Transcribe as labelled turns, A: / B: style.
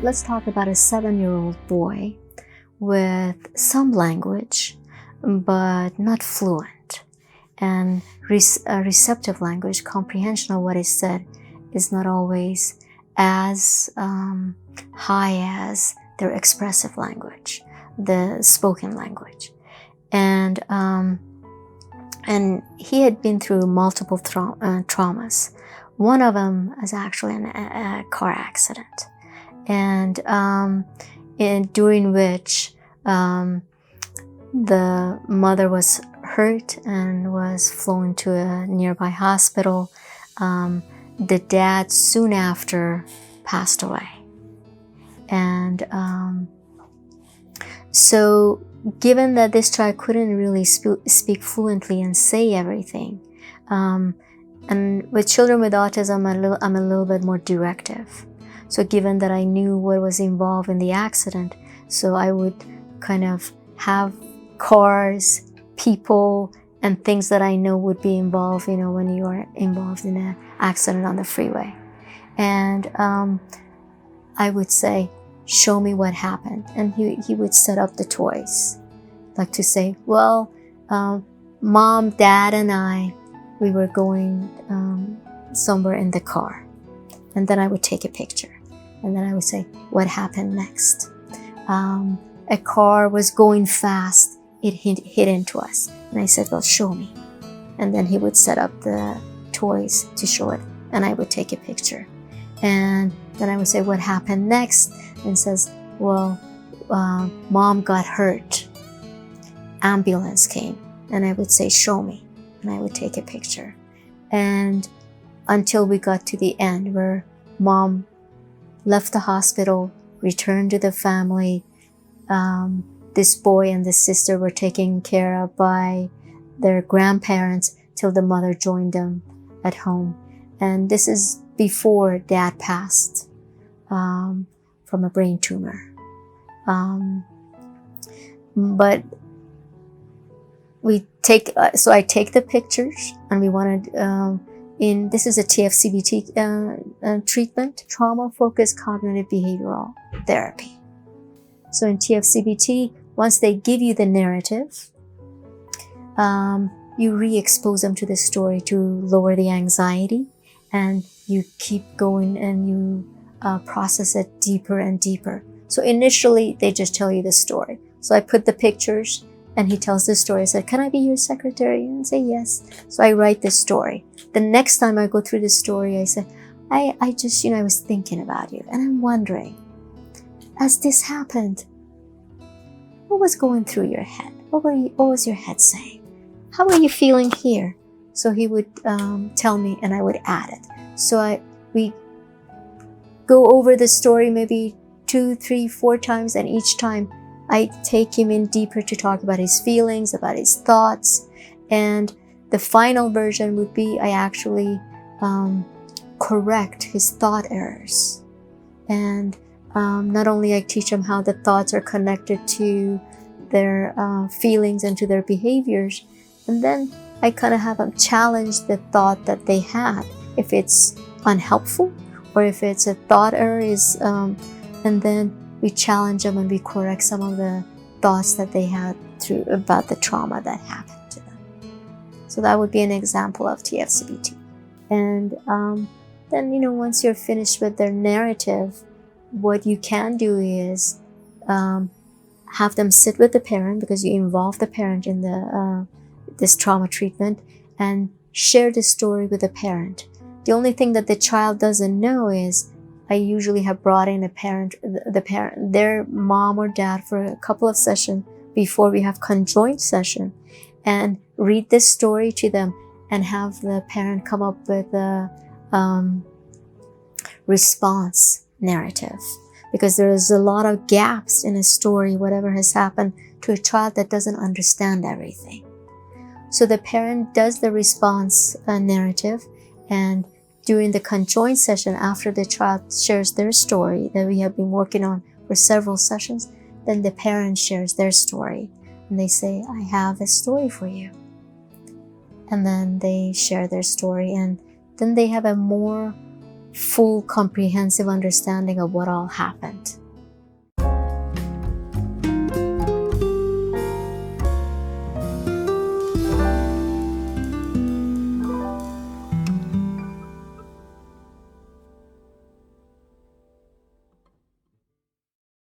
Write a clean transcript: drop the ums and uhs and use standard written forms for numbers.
A: let's talk about a 7-year-old boy with some language, but not fluent. And receptive language, comprehension of what is said, is not always as high as their expressive language, the spoken language. And he had been through multiple traumas. One of them is actually a car accident, and during which the mother was hurt and was flown to a nearby hospital. The dad soon after passed away. And so given that this child couldn't really speak fluently and say everything, and with children with autism, I'm a little bit more directive. So given that I knew what was involved in the accident, so I would kind of have cars, people, and things that I know would be involved, when you are involved in an accident on the freeway. And I would say, show me what happened. And he would set up the toys. Like to say, well, mom, dad, and we were going somewhere in the car. And then I would take a picture. And then I would say, what happened next? A car was going fast. It hit into us. And I said, well, show me. And then he would set up the toys to show it. And I would take a picture. And then I would say, what happened next? And says, well, mom got hurt. Ambulance came. And I would say, show me. And I would take a picture. And until we got to the end where mom left the hospital, returned to the family. This boy and this sister were taken care of by their grandparents till the mother joined them at home. And this is before dad passed from a brain tumor. But so I take the pictures, and we wanted, this is a TFCBT treatment, trauma-focused cognitive behavioral therapy. So in TFCBT, once they give you the narrative, you re-expose them to the story to lower the anxiety, and you keep going and you process it deeper and deeper. So initially, they just tell you the story. So I put the pictures, and he tells the story. I said, can I be your secretary? And I say, yes. So I write the story. The next time I go through the story, I say, I just, I was thinking about you, and I'm wondering, as this happened, what was going through your head? What was your head saying? How were you feeling here? So he would tell me, and I would add it. So we go over the story maybe 2, 3, 4 times, and each time I take him in deeper to talk about his feelings, about his thoughts. And the final version would be I actually correct his thought errors. And not only I teach them how the thoughts are connected to their feelings and to their behaviors, and then I kind of have them challenge the thought that they had, if it's unhelpful or if it's a thought error, and then we challenge them and we correct some of the thoughts that they had about the trauma that happened to them. So that would be an example of TFCBT. And then, once you're finished with their narrative, what you can do is have them sit with the parent, because you involve the parent in this trauma treatment, and share the story with the parent. The only thing that the child doesn't know is I usually have brought in their mom or dad for a couple of sessions before we have conjoined session, and read this story to them and have the parent come up with a response narrative. Because there is a lot of gaps in a story, whatever has happened to a child that doesn't understand everything. So the parent does the response narrative, and during the conjoined session, after the child shares their story that we have been working on for several sessions, then the parent shares their story. And they say, I have a story for you. And then they share their story, and then they have a more full comprehensive understanding of what all happened.